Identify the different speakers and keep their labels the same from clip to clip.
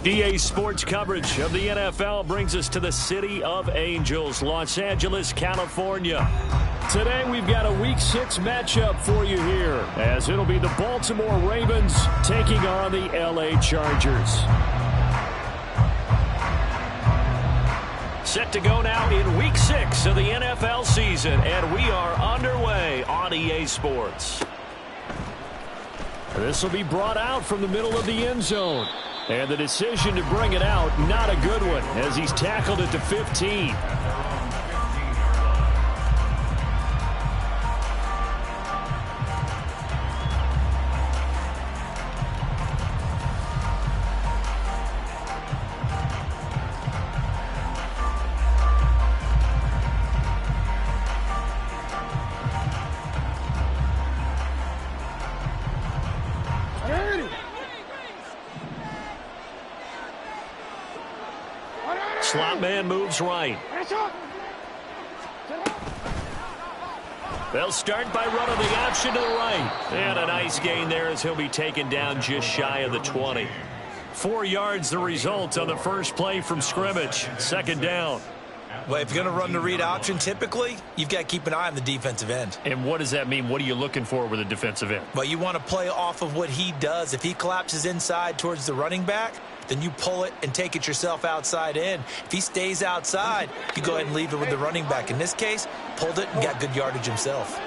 Speaker 1: EA Sports coverage of the NFL brings us to the City of Angels, Los Angeles, California. Today we've got a Week 6 matchup for you here, as it'll be the Baltimore Ravens taking on the LA Chargers. Set to go now in Week 6 of the NFL season, and we are underway on EA Sports. This will be brought out from the middle of the end zone. And the decision to bring it out, not a good one, as he's tackled it to 15. Slot man moves right. They'll start by running the option to the right. And a nice gain there as he'll be taken down just shy of the 20. 4 yards the result on the first play from scrimmage. Second down.
Speaker 2: Well, if you're going to run the read option, typically, you've got to keep an eye on the defensive end.
Speaker 1: And what does that mean? What are you looking for with a defensive end?
Speaker 2: Well, you want to play off of what he does. If he collapses inside towards the running back, then you pull it and take it yourself outside in. If he stays outside, you go ahead and leave it with the running back. In this case, pulled it and got good yardage himself.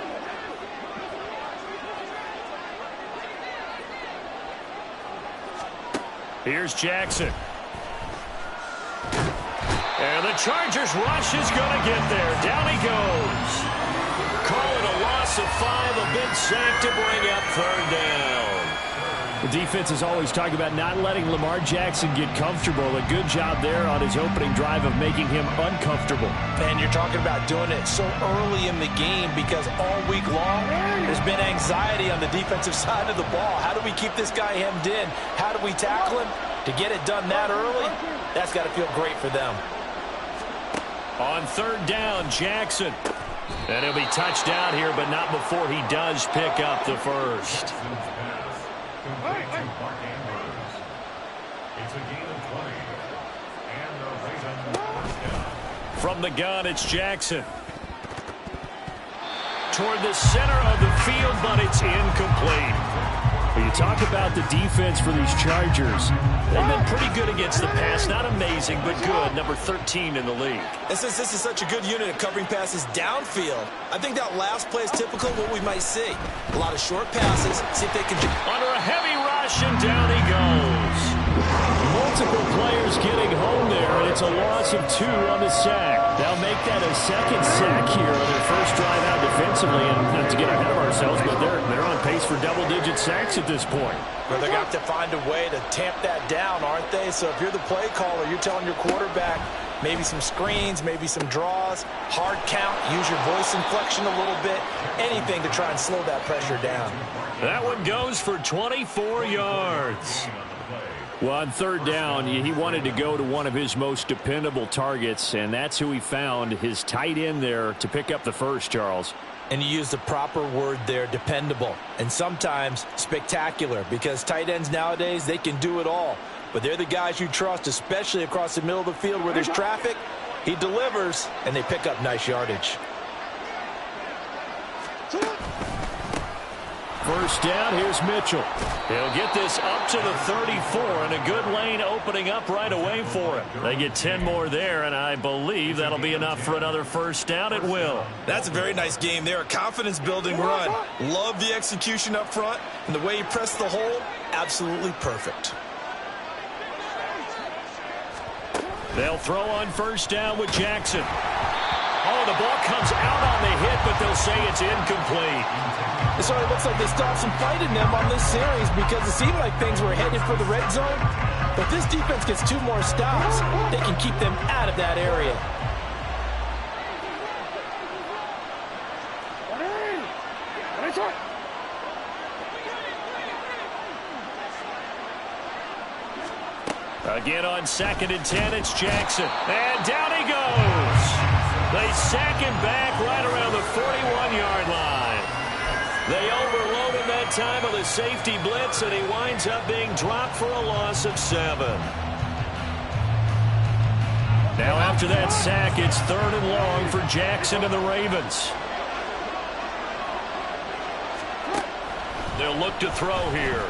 Speaker 1: Here's Jackson. And the Chargers rush is going to get there. Down he goes. Call it a loss of 5, a big sack to bring up third down. The defense is always talking about not letting Lamar Jackson get comfortable. A good job there on his opening drive of making him uncomfortable.
Speaker 2: And you're talking about doing it so early in the game because all week long there's been anxiety on the defensive side of the ball. How do we keep this guy hemmed in? How do we tackle him? To get it done that early, that's got to feel great for them.
Speaker 1: On third down, Jackson. And he'll be touched down here, but not before he does pick up the first. From the gun, it's Jackson. Toward the center of the field, but it's incomplete. When you talk about the defense for these Chargers, they've been pretty good against the pass. Not amazing, but good. Number 13 in the league.
Speaker 2: And since this is such a good unit of covering passes downfield, I think that last play is typical of what we might see. A lot of short passes. See if they can...
Speaker 1: Under a heavy rush, and down he goes. Multiple players getting home there, and it's a loss of 2 on the sack. They'll make that a second sack here on their first drive out defensively, and not to get ahead of ourselves, but they're on pace for double-digit sacks at this point.
Speaker 2: Well, they're going to have to find a way to tamp that down, aren't they? So if you're the play caller, you're telling your quarterback maybe some screens, maybe some draws, hard count, use your voice inflection a little bit, anything to try and slow that pressure down.
Speaker 1: That one goes for 24 yards. Well, on third down, he wanted to go to one of his most dependable targets, and that's who he found, his tight end there, to pick up the first, Charles.
Speaker 2: And you use the proper word there, dependable, and sometimes spectacular, because tight ends nowadays, they can do it all. But they're the guys you trust, especially across the middle of the field where there's traffic. He delivers, and they pick up nice yardage.
Speaker 1: First down, here's Mitchell. He'll get this up to the 34, and a good lane opening up right away for him. They get 10 more there, and I believe that'll be enough for another first down. It will.
Speaker 2: That's a very nice game there, a confidence-building run. Love the execution up front, and the way he pressed the hole, absolutely perfect.
Speaker 1: They'll throw on first down with Jackson. Oh, the ball comes out on the hit, but they'll say it's incomplete.
Speaker 2: So it looks like they still have some fight in them on this series because it seemed like things were headed for the red zone. But this defense gets 2 more stops. They can keep them out of that area.
Speaker 1: Again on 2nd and 10, it's Jackson. And down he goes. They sack him back right around the 41-yard line. They overload him that time with a safety blitz, and he winds up being dropped for a loss of 7. Now after that sack, it's 3rd and long for Jackson and the Ravens. They'll look to throw here.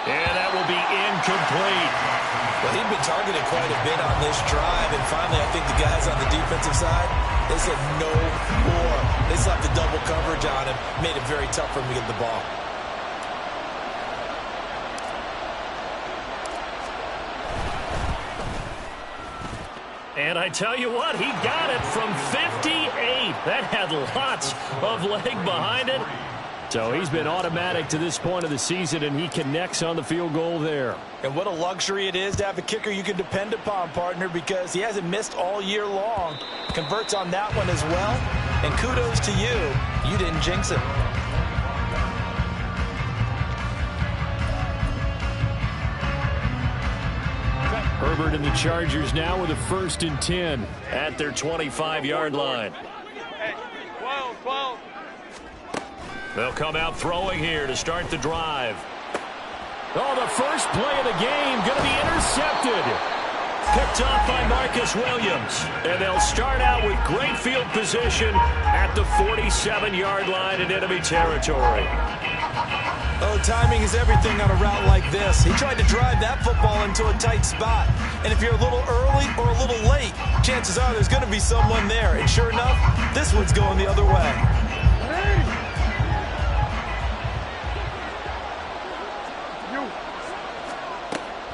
Speaker 1: And that will be incomplete.
Speaker 2: Well, he'd been targeted quite a bit on this drive, and finally I think the guys on the defensive side, they said no more. They slapped the double coverage on him, made it very tough for him to get the ball.
Speaker 1: And I tell you what, he got it from 58. That had lots of leg behind it. So he's been automatic to this point of the season, and he connects on the field goal there.
Speaker 2: And what a luxury it is to have a kicker you can depend upon, partner, because he hasn't missed all year long. Converts on that one as well. And kudos to you. You didn't jinx him.
Speaker 1: Herbert and the Chargers now with a 1st and 10 at their 25-yard line. They'll come out throwing here to start the drive. Oh, the first play of the game going to be intercepted. Picked off by Marcus Williams. And they'll start out with great field position at the 47-yard line in enemy territory.
Speaker 2: Oh, timing is everything on a route like this. He tried to drive that football into a tight spot. And if you're a little early or a little late, chances are there's going to be someone there. And sure enough, this one's going the other way.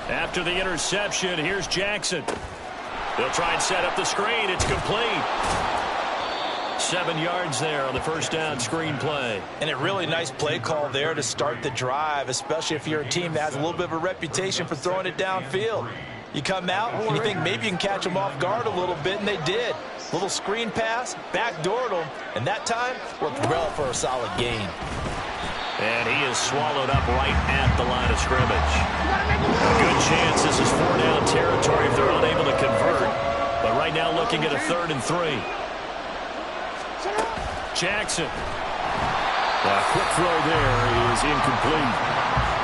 Speaker 1: After the interception, here's Jackson. They'll try and set up the screen. It's complete. 7 yards there on the first down screen play.
Speaker 2: And a really nice play call there to start the drive, especially if you're a team that has a little bit of a reputation for throwing it downfield. You come out and you think maybe you can catch them off guard a little bit, and they did. Little screen pass, backdoored them, and that time worked well for a solid gain.
Speaker 1: And he is swallowed up right at the line of scrimmage. A good chance this is 4-down territory if they're unable to convert. But right now looking at a 3rd and 3. Jackson. A quick throw there is incomplete.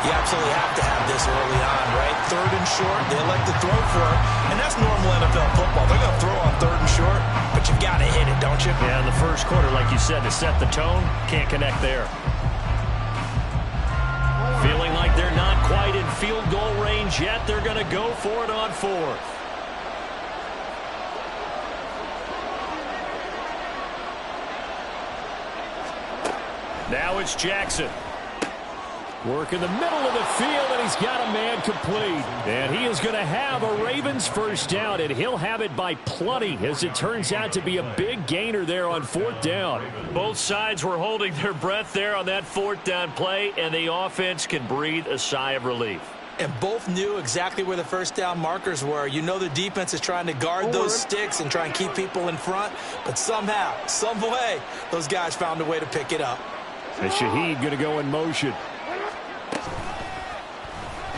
Speaker 2: You absolutely have to have this early on, right? 3rd and short, they elect to throw for it. And that's normal NFL football. They're going to throw on 3rd and short, but you've got to hit it, don't you?
Speaker 1: Yeah, in the first quarter, like you said, to set the tone, can't connect there. Feeling like they're not quite in field goal range yet. They're going to go for it on 4th. Now it's Jackson. Work in the middle of the field, and he's got a man complete. And he is going to have a Ravens first down, and he'll have it by plenty, as it turns out to be a big gainer there on 4th down. Both sides were holding their breath there on that 4th down play, and the offense can breathe a sigh of relief.
Speaker 2: And both knew exactly where the first down markers were. You know the defense is trying to guard those sticks and try and keep people in front, but somehow, some way, those guys found a way to pick it up.
Speaker 1: And Shaheed going to go in motion.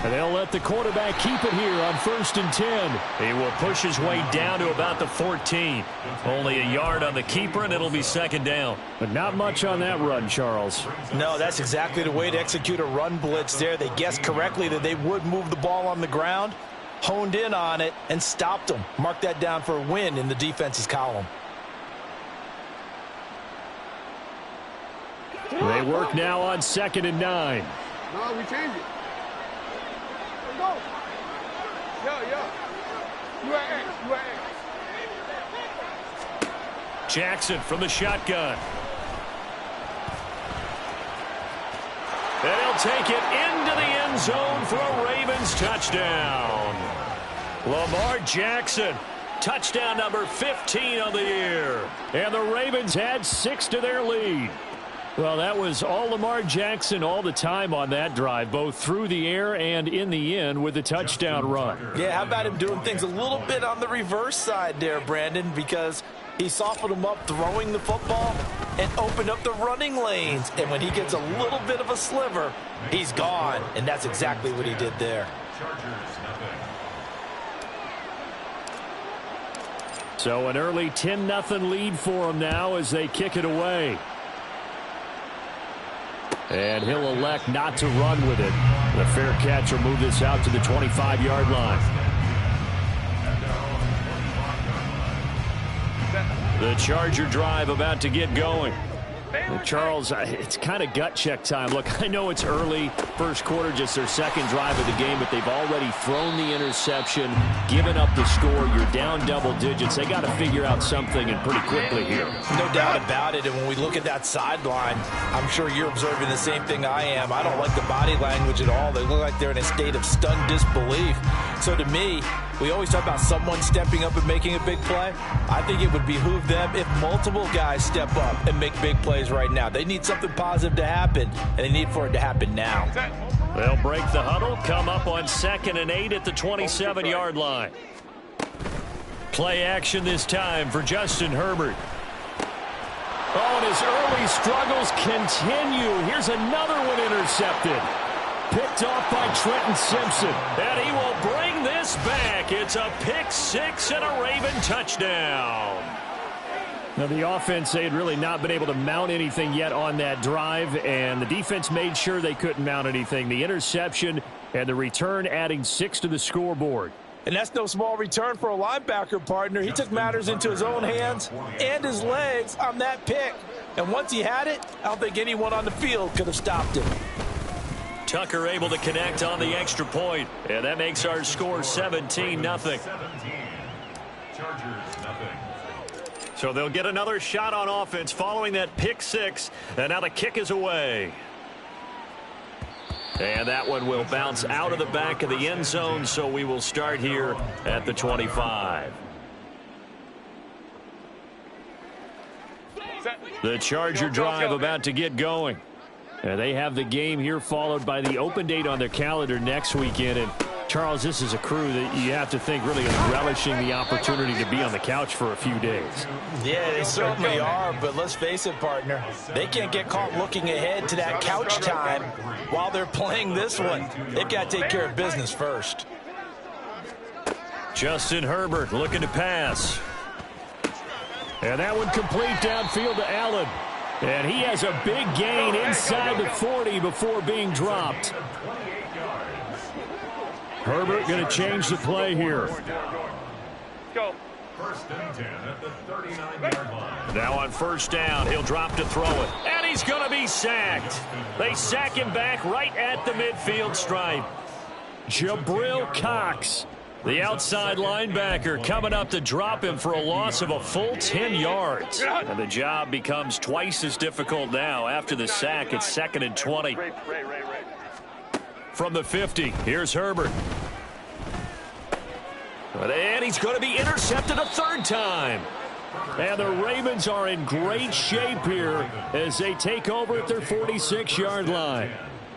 Speaker 1: And they'll let the quarterback keep it here on 1st and 10. He will push his way down to about the 14. Only a yard on the keeper, and it'll be 2nd down. But not much on that run, Charles.
Speaker 2: No, that's exactly the way to execute a run blitz there. They guessed correctly that they would move the ball on the ground, honed in on it, and stopped them. Mark that down for a win in the defense's column.
Speaker 1: They work now on 2nd and 9.
Speaker 3: No, we change it. Go. Yeah. U.A.A.
Speaker 1: Jackson from the shotgun. And he'll take it into the end zone for a Ravens touchdown. Lamar Jackson, touchdown number 15 on the year. And the Ravens had 6 to their lead. Well, that was all Lamar Jackson all the time on that drive, both through the air and in the end with a touchdown run.
Speaker 2: Yeah, how about him doing things a little bit on the reverse side there, Brandon, because he softened him up throwing the football and opened up the running lanes. And when he gets a little bit of a sliver, he's gone. And that's exactly what he did there.
Speaker 1: So an early 10-0 lead for him now as they kick it away. And he'll elect not to run with it. The fair catch will move this out to the 25-yard line. The Charger drive about to get going. Charles, it's kind of gut check time. Look, I know it's early, first quarter, just their second drive of the game, but they've already thrown the interception, given up the score. You're down double digits. They got to figure out something, and pretty quickly here.
Speaker 2: No doubt about it, and when we look at that sideline, I'm sure you're observing the same thing I am. I don't like the body language at all. They look like they're in a state of stunned disbelief. So to me, we always talk about someone stepping up and making a big play. I think it would behoove them if multiple guys step up and make big plays right now. They need something positive to happen, and they need for it to happen now.
Speaker 1: They'll break the huddle, come up on 2nd and 8 at the 27-yard line. Play action this time for Justin Herbert. Oh, and his early struggles continue. Here's another one intercepted. Picked off by Trenton Simpson. And he will bring this back. It's a pick six and a Raven touchdown. Now, the offense, they had really not been able to mount anything yet on that drive, and the defense made sure they couldn't mount anything. The interception and the return adding 6 to the scoreboard.
Speaker 2: And that's no small return for a linebacker, partner. He took matters into his own hands and his legs on that pick. And once he had it, I don't think anyone on the field could have stopped him.
Speaker 1: Tucker able to connect on the extra point, and that makes our score 17-0. So they'll get another shot on offense following that pick six, and now the kick is away. And that one will bounce out of the back of the end zone, so we will start here at the 25. The Charger drive about to get going. They have the game here followed by the open date on their calendar next weekend. And Charles, this is a crew that you have to think really is relishing the opportunity to be on the couch for a few days.
Speaker 2: Yeah, they certainly are, but let's face it, partner. They can't get caught looking ahead to that couch time while they're playing this one. They've got to take care of business first.
Speaker 1: Justin Herbert looking to pass. And that one complete downfield to Allen. And he has a big gain inside the 40 before being dropped. Herbert going to change the play here.
Speaker 3: Go.
Speaker 1: Now on first down, he'll drop to throw it. And he's going to be sacked. They sack him back right at the midfield stripe. Jabril Cox, the outside linebacker, coming up to drop him for a loss of a full 10 yards. And the job becomes twice as difficult now. After the sack, it's 2nd and 20. From the 50, here's Herbert. And he's going to be intercepted a third time. And the Ravens are in great shape here as they take over at their 46-yard line.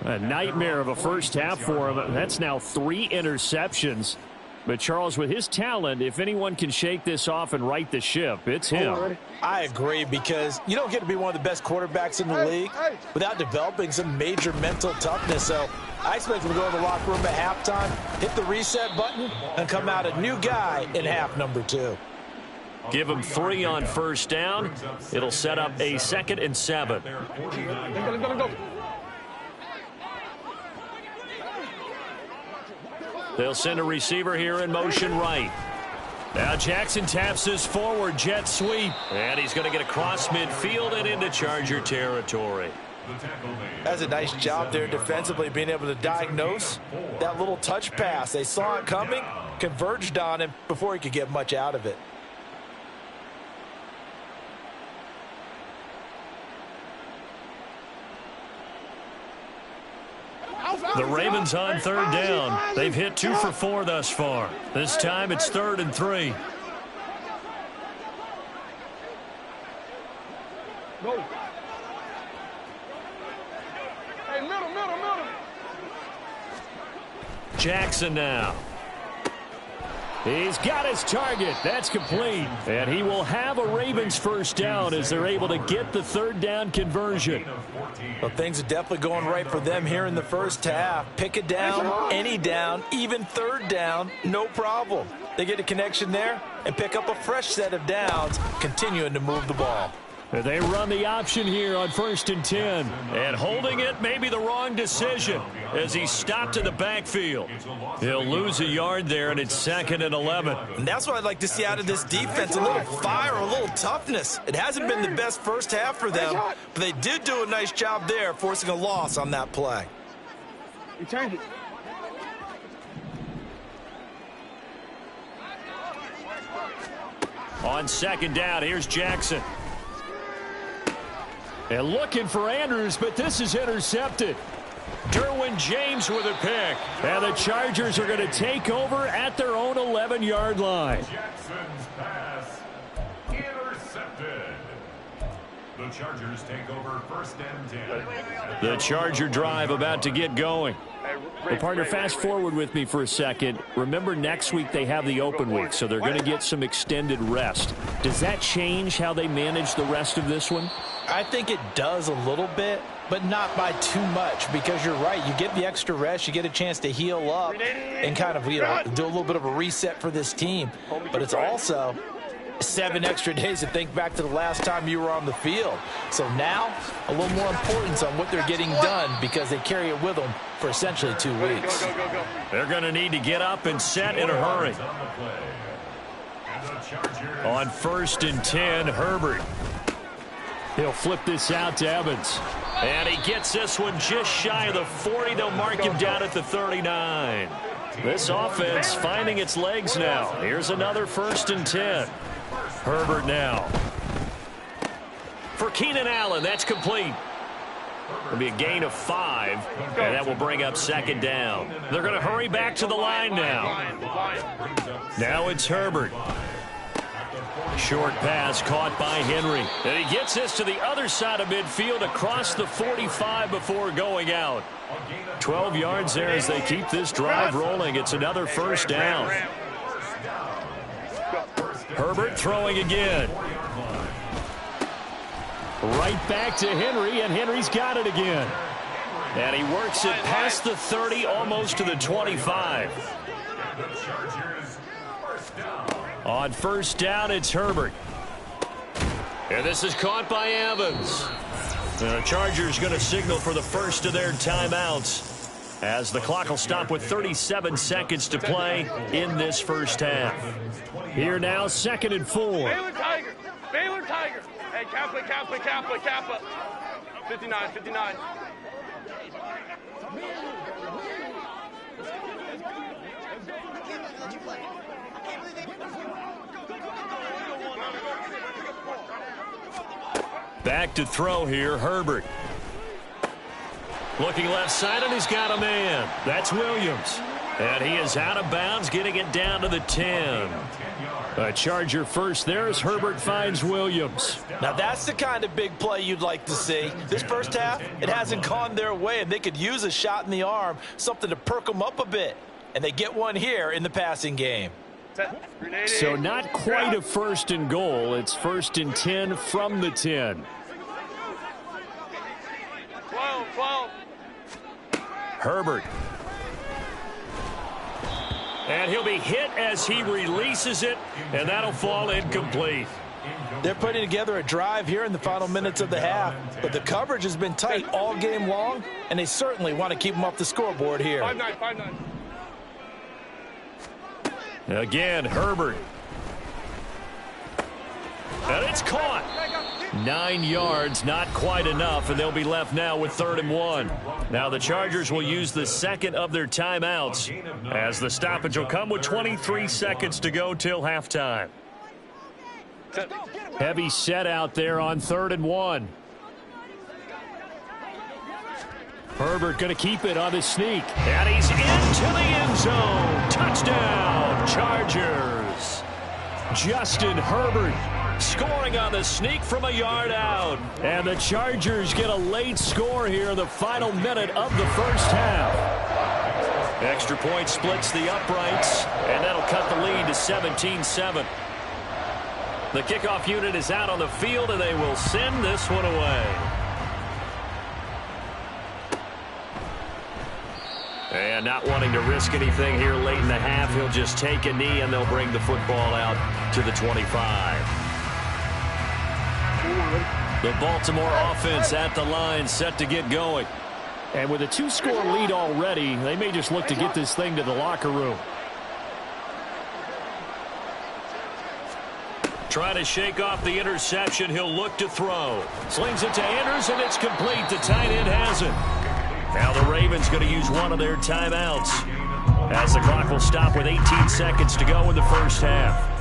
Speaker 1: A nightmare of a first half for him. That's now 3 interceptions. But, Charles, with his talent, if anyone can shake this off and right the ship, it's him.
Speaker 2: I agree, because you don't get to be one of the best quarterbacks in the league without developing some major mental toughness. So I expect him to go to the locker room at halftime, hit the reset button, and come out a new guy in half number 2.
Speaker 1: Give him 3 on first down. It'll set up a 2nd and 7.
Speaker 3: Go.
Speaker 1: They'll send a receiver here in motion right. Now Jackson taps this forward jet sweep. And he's going to get across midfield and into Charger territory.
Speaker 2: That's a nice job there defensively, being able to diagnose that little touch pass. They saw it coming, converged on him before he could get much out of it.
Speaker 1: The Ravens on third down. They've hit 2 for 4 thus far. This time it's 3rd and 3.
Speaker 3: Go. Hey, middle.
Speaker 1: Jackson now. He's got his target. That's complete. And he will have a Ravens first down as they're able to get the 3rd down conversion.
Speaker 2: Well, things are definitely going right for them here in the first half. Pick a down, any down, even 3rd down, no problem. They get a connection there and pick up a fresh set of downs, continuing to move the ball.
Speaker 1: They run the option here on 1st and 10. And holding it may be the wrong decision as he stopped in the backfield. He'll lose a yard there, and it's 2nd and 11.
Speaker 2: And that's what I'd like to see out of this defense, a little fire, a little toughness. It hasn't been the best first half for them, but they did do a nice job there forcing a loss on that play.
Speaker 3: You turned it.
Speaker 1: On 2nd down, here's Jackson. And looking for Andrews, but this is intercepted. Derwin James with a pick. And the Chargers are going to take over at their own 11-yard line.
Speaker 4: Jackson's pass intercepted. The Chargers take over 1st and 10.
Speaker 1: The Charger drive about to get going. Well, partner, fast forward with me for a second. Remember, next week they have the open week, so they're going to get some extended rest. Does that change how they manage the rest of this one?
Speaker 2: I think it does a little bit, but not by too much, because you're right. You get the extra rest, you get a chance to heal up and kind of, do a little bit of a reset for this team. But it's also 7 extra days to think back to the last time you were on the field. So now, a little more importance on what they're getting done because they carry it with them for essentially 2 weeks.
Speaker 1: They're going to need to get up and set in a hurry. On 1st and 10, Herbert. He'll flip this out to Evans. And he gets this one just shy of the 40. They'll mark him down at the 39. This offense finding its legs now. Here's another 1st and 10. Herbert now. For Keenan Allen, that's complete. It'll be a gain of 5, and that will bring up 2nd down. They're going to hurry back to the line now. Now it's Herbert. Short pass caught by Henry. And he gets this to the other side of midfield across the 45 before going out. 12 yards there as they keep this drive rolling. It's another 1st down. Herbert throwing again. Right back to Henry, and Henry's got it again. And he works it past the 30, almost to the 25. On 1st down, it's Herbert. And this is caught by Evans. The Chargers going to signal for the first of their timeouts as the clock will stop with 37 seconds to play in this first half. Here now, 2nd and 4.
Speaker 3: Baylor Tiger. Baylor Tiger. Hey, Kappa, Kappa, Kappa, Kappa. 59, 59.
Speaker 1: Back to throw here, Herbert. Looking left side, and he's got a man. That's Williams. And he is out of bounds, getting it down to the 10. A Charger first there as Herbert finds Williams.
Speaker 2: Now that's the kind of big play you'd like to see. This first half, it hasn't gone their way, and they could use a shot in the arm, something to perk them up a bit. And they get one here in the passing game.
Speaker 1: So not quite a 1st and goal. It's 1st and 10 from the 10.
Speaker 3: 12.
Speaker 1: Herbert. And he'll be hit as he releases it, and that'll fall incomplete.
Speaker 2: They're putting together a drive here in the final minutes of the half, but the coverage has been tight all game long, and they certainly want to keep them off the scoreboard here.
Speaker 3: 5-9, 5-9.
Speaker 1: Again, Herbert. And it's caught. 9 yards, not quite enough, and they'll be left now with 3rd and 1. Now the Chargers will use the second of their timeouts as the stoppage will come with 23 seconds to go till halftime. Heavy set out there on 3rd and 1. Herbert going to keep it on the sneak. And he's into the end zone. Touchdown, Chargers. Justin Herbert scoring on the sneak from a yard out. And the Chargers get a late score here in the final minute of the first half. Extra point splits the uprights, and that'll cut the lead to 17-7. The kickoff unit is out on the field, and they will send this one away. And not wanting to risk anything here late in the half, he'll just take a knee, and they'll bring the football out to the 25. The Baltimore offense at the line, set to get going.
Speaker 5: And with a 2-score lead already, they may just look to get this thing to the locker room.
Speaker 1: Trying to shake off the interception. He'll look to throw. Slings it to Andrews, and it's complete. The tight end has it. Now the Ravens going to use one of their timeouts, as the clock will stop with 18 seconds to go in the first half.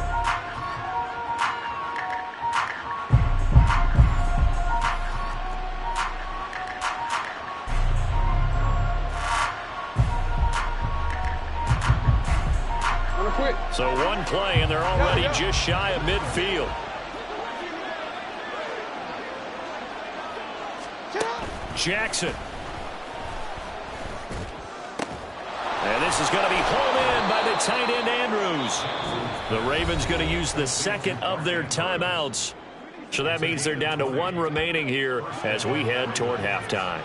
Speaker 1: So one play, and they're already just shy of midfield. Jackson. And this is going to be hauled in by the tight end, Andrews. The Ravens going to use the second of their timeouts. So that means they're down to one remaining here as we head toward halftime.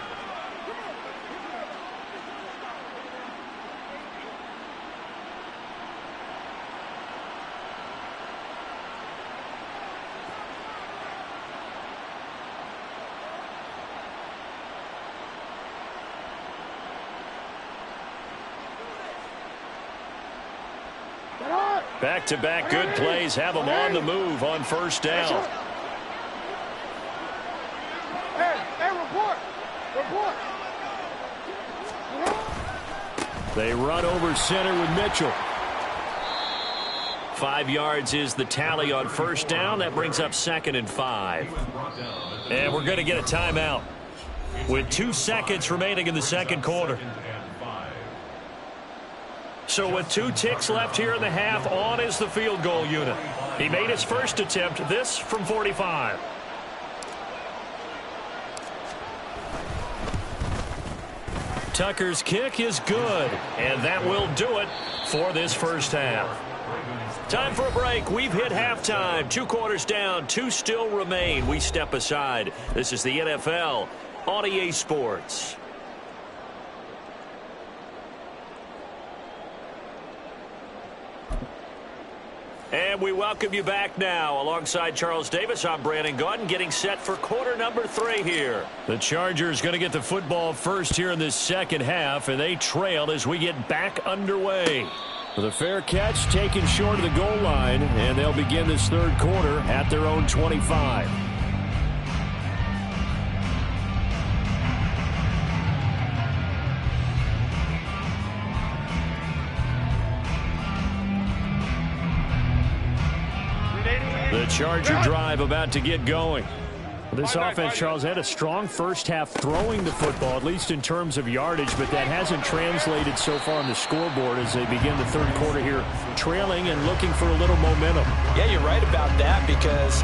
Speaker 1: Back-to-back good plays have them on the move on first down. They run over center with Mitchell. 5 yards is the tally on first down. That brings up 2nd and 5. And we're going to get a timeout with 2 seconds remaining in the second quarter. So with 2 ticks left here in the half, on is the field goal unit. He made his first attempt, this from 45. Tucker's kick is good, and that will do it for this first half. Time for a break. We've hit halftime. 2 quarters down, 2 still remain. We step aside. This is the NFL on EA Sports. And we welcome you back now. Alongside Charles Davis, I'm Brandon Gaudin, getting set for quarter number 3 here. The Chargers going to get the football first here in this second half, and they trail as we get back underway. With a fair catch taken short of the goal line, and they'll begin this third quarter at their own 25. The Charger drive about to get going. This offense, Charles, had a strong first half throwing the football, at least in terms of yardage, but that hasn't translated so far on the scoreboard as they begin the third quarter here, trailing and looking for a little momentum.
Speaker 2: Yeah, you're right about that because,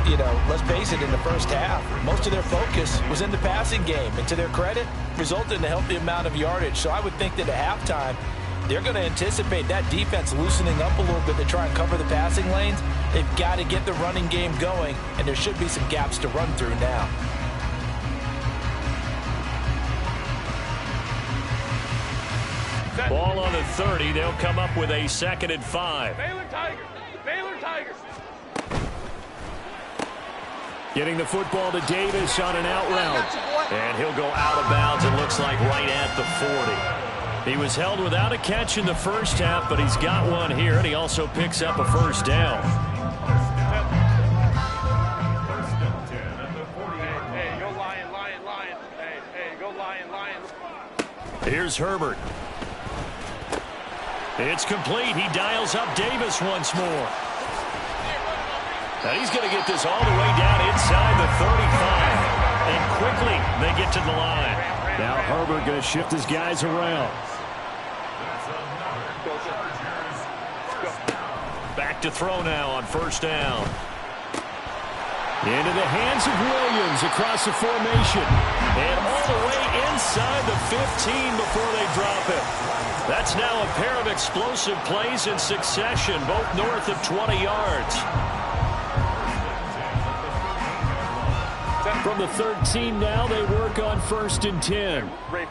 Speaker 2: let's face it, in the first half, most of their focus was in the passing game, and to their credit, resulted in a healthy amount of yardage. So I would think that at halftime, they're going to anticipate that defense loosening up a little bit to try and cover the passing lanes. They've got to get the running game going, and there should be some gaps to run through now.
Speaker 1: Ball on the 30. They'll come up with a 2nd and 5.
Speaker 3: Baylor Tigers! Baylor Tigers!
Speaker 1: Getting the football to Davis on an out route. And he'll go out of bounds, it looks like, right at the 40. He was held without a catch in the first half, but he's got one here, and he also picks up a first down.
Speaker 3: Hey, go Lion, Lion, Lion. Hey, go Lion, Lion.
Speaker 1: Here's Herbert. It's complete. He dials up Davis once more. Now he's going to get this all the way down inside the 35. And quickly they get to the line. Now Herbert going to shift his guys around. Back to throw now on first down. Into the hands of Williams across the formation. And all the way inside the 15 before they drop it. That's now a pair of explosive plays in succession, both north of 20 yards. From the 13 now, they work on 1st and 10.
Speaker 3: Ray.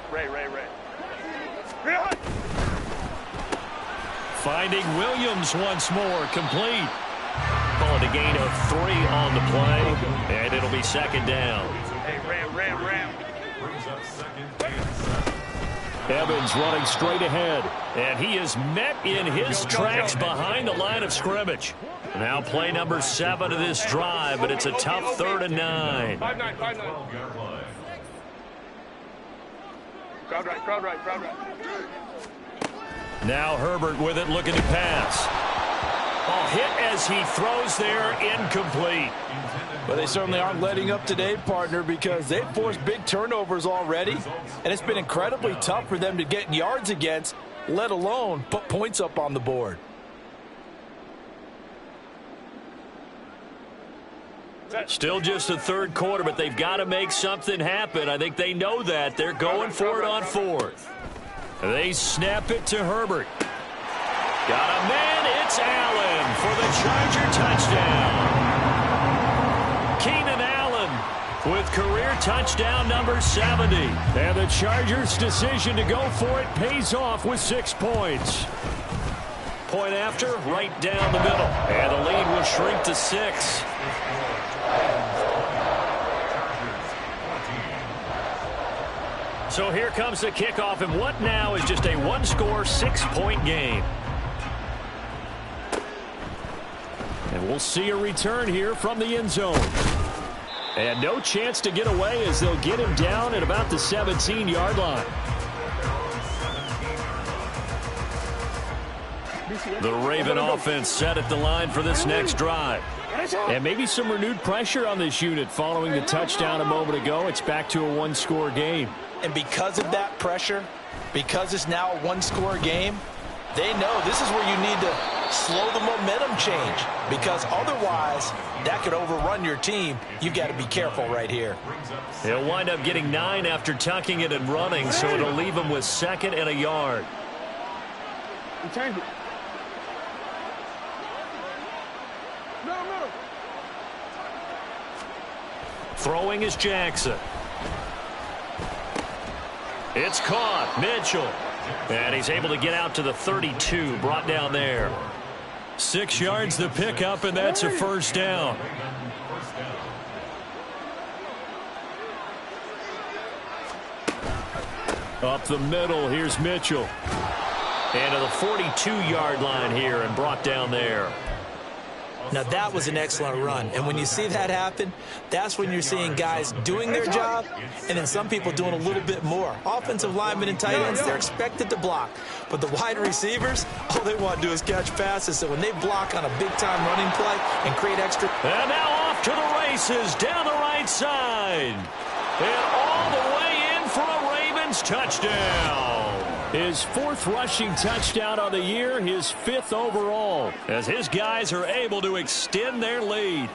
Speaker 1: Finding Williams once more, complete. Call it a gain of 3 on the play, and it'll be be second down.
Speaker 3: Hey, ram.
Speaker 4: Brings up second and 7.
Speaker 5: Evans running straight ahead.
Speaker 1: And he is met in his tracks behind the line of scrimmage. Now play number 7 of this drive, but it's a tough 3rd and 9.
Speaker 3: 5-9.
Speaker 4: 12-yard line.
Speaker 3: Crowd right.
Speaker 1: Now Herbert with it, looking to pass. Hit as he throws there, incomplete.
Speaker 2: But they certainly aren't letting up today, partner, because they've forced big turnovers already, and it's been incredibly tough for them to get yards against, let alone put points up on the board.
Speaker 1: Still just the 3rd quarter, but they've got to make something happen. I think they know that. They're going for it on 4th. They snap it to Herbert. Got a man. It's Allen for the Charger touchdown. Keenan Allen with career touchdown number 70.
Speaker 5: And the Chargers' decision to go for it pays off with 6 points.
Speaker 1: Point after, right down the middle. And the lead will shrink to 6. So here comes the kickoff, and what now is just a 1-score, 6-point game.
Speaker 5: And we'll see a return here from the end zone. And no chance to get away as they'll get him down at about the 17-yard line.
Speaker 1: The Raven offense set at the line for this next drive.
Speaker 5: And maybe some renewed pressure on this unit following the touchdown a moment ago. It's back to a 1-score game.
Speaker 2: And because of that pressure, because it's now a 1-score game, they know this is where you need to slow the momentum change, because otherwise that could overrun your team. You've got to be careful right here.
Speaker 1: He'll wind up getting 9 after tucking it and running, so it'll leave him with 2nd and a yard. Throwing is Jackson. It's caught. Mitchell. And he's able to get out to the 32, brought down there. 6 yards the pickup, and that's a 1st down.
Speaker 5: Up the middle, here's Mitchell.
Speaker 1: And to the 42-yard line here and brought down there.
Speaker 2: Now, that was an excellent run. And when you see that happen, that's when you're seeing guys doing their job and then some people doing a little bit more. Offensive linemen and tight ends, they're expected to block. But the wide receivers, all they want to do is catch passes. So when they block on a big-time running play and create extra...
Speaker 1: And now off to the races down the right side. And all the way in for a Ravens touchdown.
Speaker 5: His 4th rushing touchdown on the year, his 5th overall,
Speaker 1: as his guys are able to extend their lead.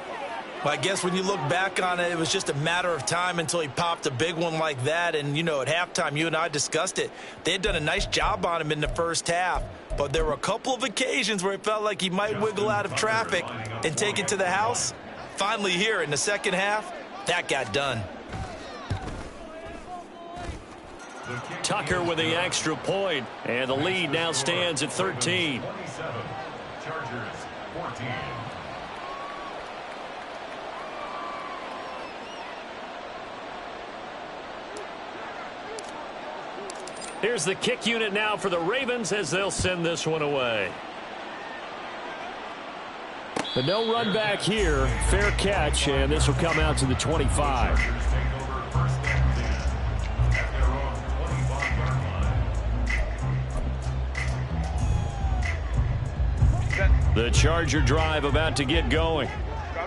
Speaker 2: Well, I guess when you look back on it, it was just a matter of time until he popped a big one like that. And, you know, at halftime, you and I discussed it. They had done a nice job on him in the first half. But there were a couple of occasions where it felt like he might wiggle out of traffic and take it to the house. Finally here in the second half, that got done.
Speaker 1: Tucker with the extra point, and the lead now stands at 13.
Speaker 4: 27. Chargers 14.
Speaker 1: Here's the kick unit now for the Ravens as they'll send this one away.
Speaker 5: But no run back here. Fair catch, and this will come out to the 25.
Speaker 1: The Charger drive about to get going.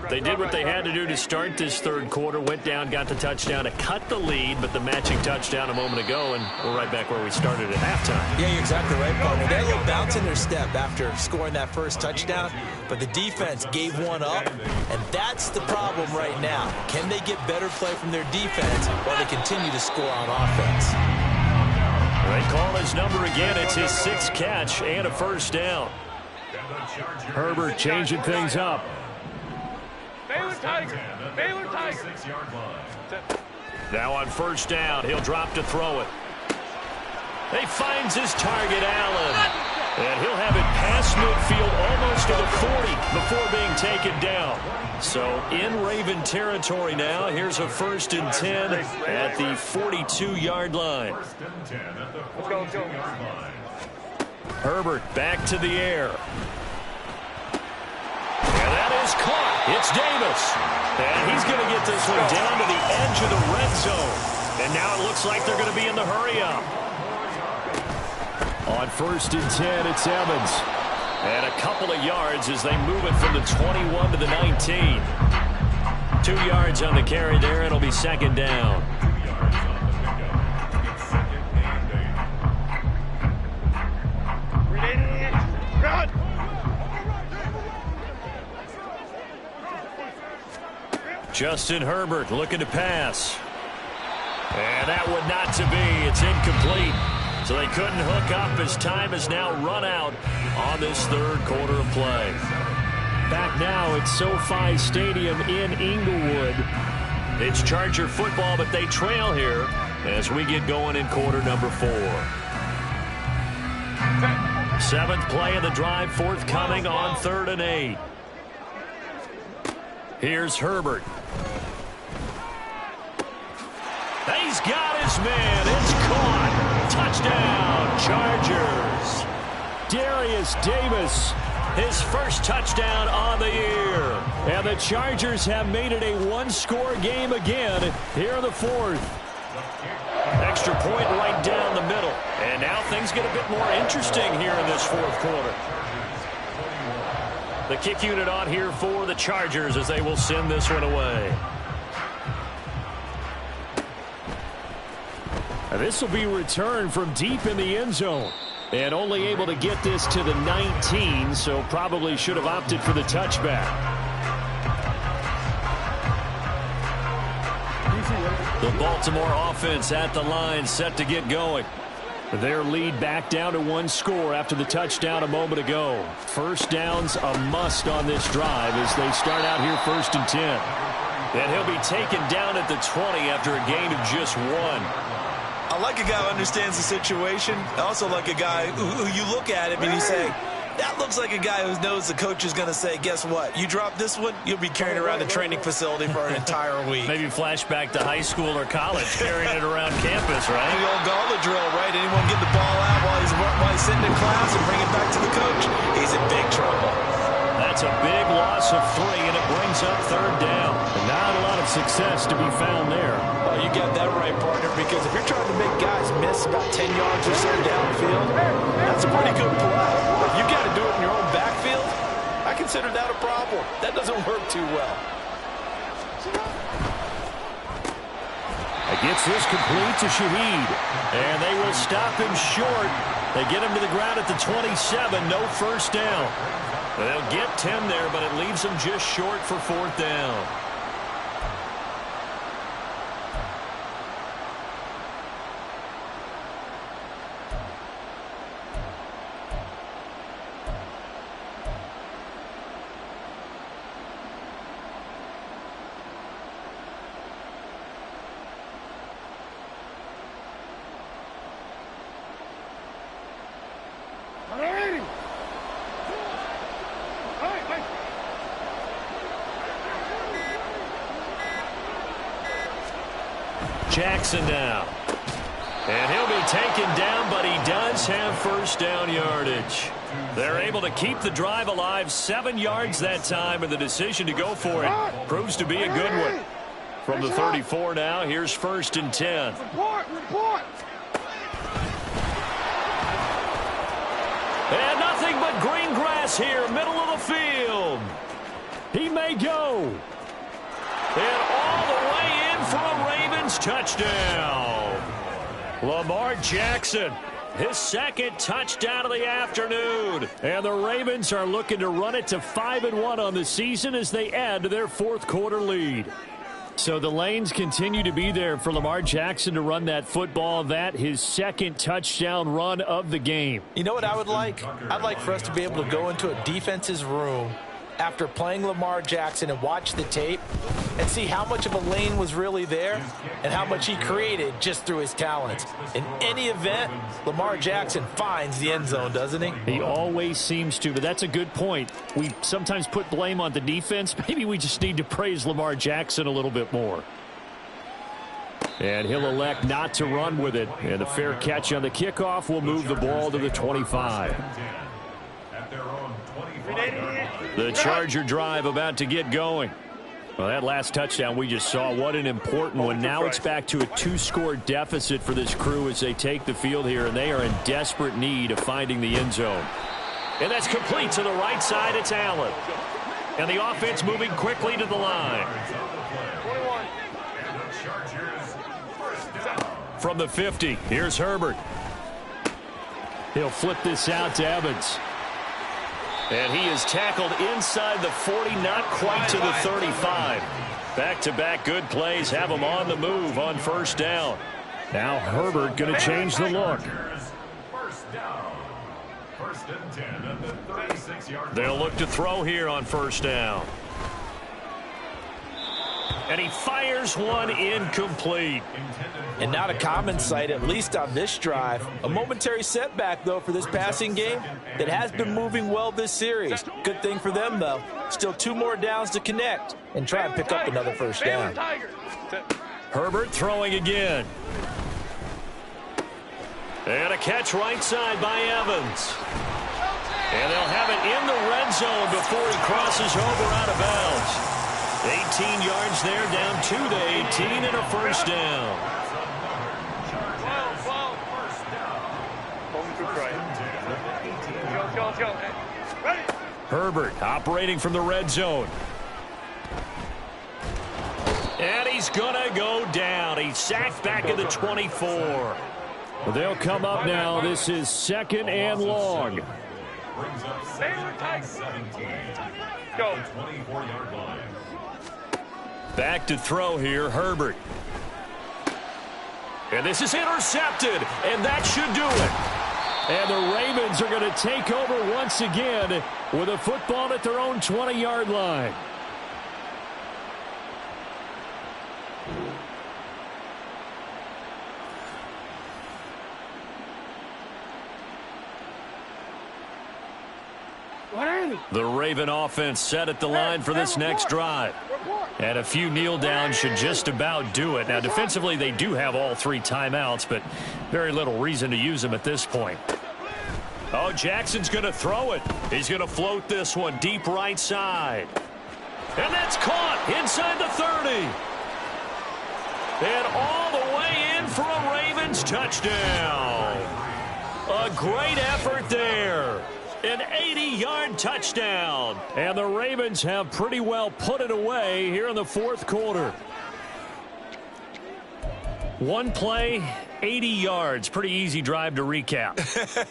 Speaker 1: They did what they had to do to start this 3rd quarter, went down, got the touchdown to cut the lead, but the matching touchdown a moment ago, and we're right back where we started at halftime.
Speaker 2: Yeah, you're exactly right, partner. They had a little bounce in their step after scoring that first touchdown, but the defense gave one up, and that's the problem right now. Can they get better play from their defense while they continue to score on offense?
Speaker 1: They call his number again. It's his 6th catch and a 1st down.
Speaker 5: Herbert changing things up.
Speaker 3: Baylor Tiger. Baylor Tiger.
Speaker 4: 6-yard line.
Speaker 1: Now on 1st down, he'll drop to throw it. He finds his target, Allen.
Speaker 5: And he'll have it past midfield almost to the 40 before being taken down. So in Raven territory now. Here's a 1st and 10 at the 42-yard line.
Speaker 3: Let's go, let's go.
Speaker 5: Herbert back to the air. And that is caught. It's Davis. And he's going to get this one down to the edge of the red zone. And now it looks like they're going to be in the hurry-up. On 1st and 10, it's Evans. And a couple of yards as they move it from the 21 to the 19. 2 yards on the carry there. It'll be 2nd down.
Speaker 3: Run!
Speaker 5: Justin Herbert looking to pass. And that would not to be. It's incomplete. So they couldn't hook up as time has now run out on this 3rd quarter of play. Back now at SoFi Stadium in Inglewood. It's Charger football, but they trail here as we get going in quarter number 4. 7th play of the drive forthcoming on 3rd and 8. Here's Herbert. He's got his man. It's caught. Touchdown, Chargers. Darius Davis, his 1st touchdown on the year. And the Chargers have made it a 1-score game again here in the 4th. Extra point right down the middle. And now things get a bit more interesting here in this 4th quarter. The kick unit on here for the Chargers as they will send this one away. This will be returned from deep in the end zone. And only able to get this to the 19, so probably should have opted for the touchback. The Baltimore offense at the line, set to get going. Their lead back down to 1 score after the touchdown a moment ago. 1st down's a must on this drive as they start out here 1st and 10. And he'll be taken down at the 20 after a gain of just 1.
Speaker 2: I like a guy who understands the situation. I also like a guy who you look at him and you say, that looks like a guy who knows the coach is going to say, guess what? You drop this one, you'll be carrying around the training facility for an entire week.
Speaker 5: Maybe flashback to high school or college, carrying it around campus, right?
Speaker 2: The old gauntlet drill, right? Anyone get the ball out while he's sitting in class and bring it back to the coach? He's in big trouble.
Speaker 5: That's a big loss of 3, and it brings up 3rd down. And not a lot of success to be found there.
Speaker 2: Well, you got that right, partner, because if you're trying to make guys miss about 10 yards or so downfield, that's a pretty good play. If you got to do it in your own backfield, I consider that a problem. That doesn't work too well.
Speaker 5: It gets this complete to Shaheed. And they will stop him short. They get him to the ground at the 27. No 1st down. They'll get 10 there, but it leaves them just short for 4th down. Jackson now. And he'll be taken down, but he does have 1st down yardage. They're able to keep the drive alive, 7 yards that time, and the decision to go for it proves to be a good one. From the 34 now, here's 1st and 10.
Speaker 3: Report!
Speaker 5: And nothing but green grass here, middle of the field. He may go. And all the way in for a Ravens touchdown. Lamar Jackson, his 2nd touchdown of the afternoon. And the Ravens are looking to run it to 5-1 on the season as they add to their 4th quarter lead. So the lanes continue to be there for Lamar Jackson to run that football. That his 2nd touchdown run of the game.
Speaker 2: You know what I would like? I'd like for us to be able to go into a defense's room after playing Lamar Jackson and watch the tape and see how much of a lane was really there and how much he created just through his talents. In any event, Lamar Jackson finds the end zone, doesn't he?
Speaker 5: He always seems to, but that's a good point. We sometimes put blame on the defense. Maybe we just need to praise Lamar Jackson a little bit more. And he'll elect not to run with it. And a fair catch on the kickoff will move the ball to the 25. The Charger drive about to get going. Well, that last touchdown we just saw, what an important one. Now it's back to a 2-score deficit for this crew as they take the field here, and they are in desperate need of finding the end zone. And that's complete to the right side. It's Allen. And the offense moving quickly to the line. From the 50, here's Herbert. He'll flip this out to Evans. And he is tackled inside the 40, not quite to the 35. Back-to-back good plays have him on the move on first down. Now Herbert going to change the look. They'll look to throw here on first down. And he fires one incomplete.
Speaker 2: And not a common sight, at least on this drive. A momentary setback, though, for this passing game that has been moving well this series. Good thing for them, though. Still 2 more downs to connect and try and pick up another first down.
Speaker 5: Herbert throwing again. And a catch right side by Evans. And they'll have it in the red zone before he crosses over out of bounds. 18 yards there, down to the 18 and a first down. Herbert operating from the red zone. And he's going to go down. He's sacked back at the 24. Well, they'll come up now. This is 2nd and long.
Speaker 3: Go.
Speaker 5: Back to throw here, Herbert. And this is intercepted, and that should do it. And the Ravens are going to take over once again with a football at their own 20-yard line. The Raven offense set at the line for this next drive. And a few kneel downs should just about do it. Now, defensively, they do have all 3 timeouts, but very little reason to use them at this point. Oh, Jackson's going to throw it. He's going to float this one deep right side. And that's caught inside the 30. And all the way in for a Ravens touchdown. A great effort there. An 80-yard touchdown. And the Ravens have pretty well put it away here in the 4th quarter. One play, 80 yards. Pretty easy drive to recap.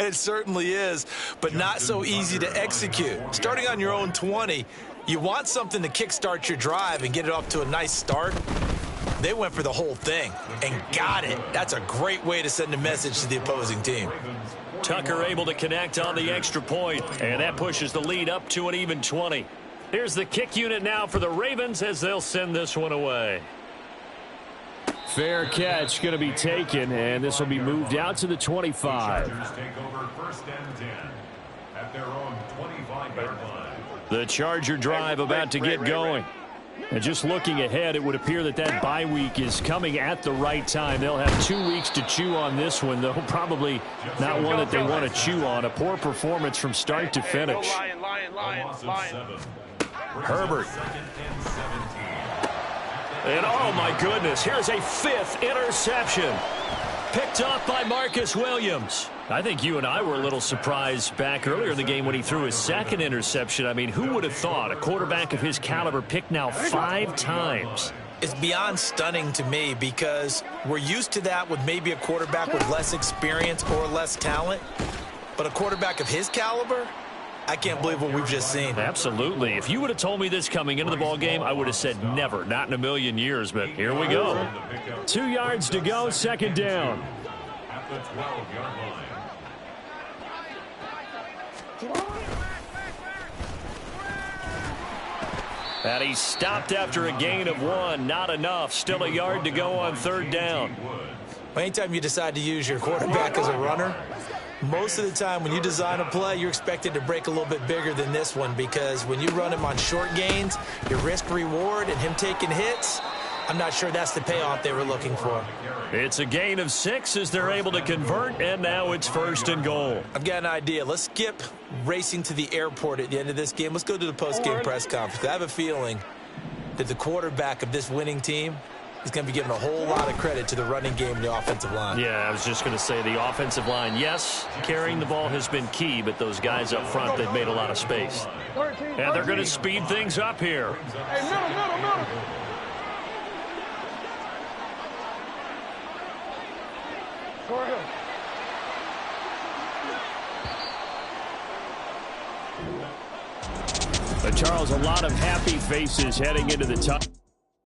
Speaker 2: It certainly is, but not so easy to execute. Starting on your own 20, you want something to kickstart your drive and get it off to a nice start. They went for the whole thing and got it. That's a great way to send a message to the opposing team.
Speaker 5: Tucker able to connect on the extra point, and that pushes the lead up to an even 20. Here's the kick unit now for the Ravens as they'll send this one away. Fair catch going to be taken, and this will be moved out to the 25. The Charger drive about to get going. And just looking ahead, it would appear that that bye week is coming at the right time. They'll have 2 weeks to chew on this one, though probably not one that they want to chew on. A poor performance from start to finish. Herbert. And oh my goodness, here's a 5th interception. Picked off by Marcus Williams. I think you and I were a little surprised back earlier in the game when he threw his 2nd interception. I mean, who would have thought a quarterback of his caliber picked now 5 times?
Speaker 2: It's beyond stunning to me because we're used to that with maybe a quarterback with less experience or less talent. But a quarterback of his caliber, I can't believe what we've just seen.
Speaker 5: Absolutely. If you would have told me this coming into the ball game, I would have said never, not in a million years. But here we go. 2 yards to go, 2nd down.
Speaker 4: At the 12-yard line.
Speaker 5: And he stopped after a gain of 1. Not enough. Still a yard to go on 3rd down.
Speaker 2: Well, anytime you decide to use your quarterback as a runner, most of the time when you design a play, you're expected to break a little bit bigger than this one, because when you run him on short gains, your risk-reward and him taking hits, I'm not sure that's the payoff they were looking for.
Speaker 5: It's a gain of 6 as they're able to convert, and now it's 1st and goal.
Speaker 2: I've got an idea. Let's skip racing to the airport at the end of this game. Let's go to the post-game press conference. I have a feeling that the quarterback of this winning team is going to be giving a whole lot of credit to the running game and the offensive line.
Speaker 5: Yeah, I was just going to say the offensive line, yes, carrying the ball has been key, but those guys up front, they've made a lot of space. And they're going to speed things up here.
Speaker 3: Hey, middle. Go ahead.
Speaker 5: But Charles, a lot of happy faces heading into the top.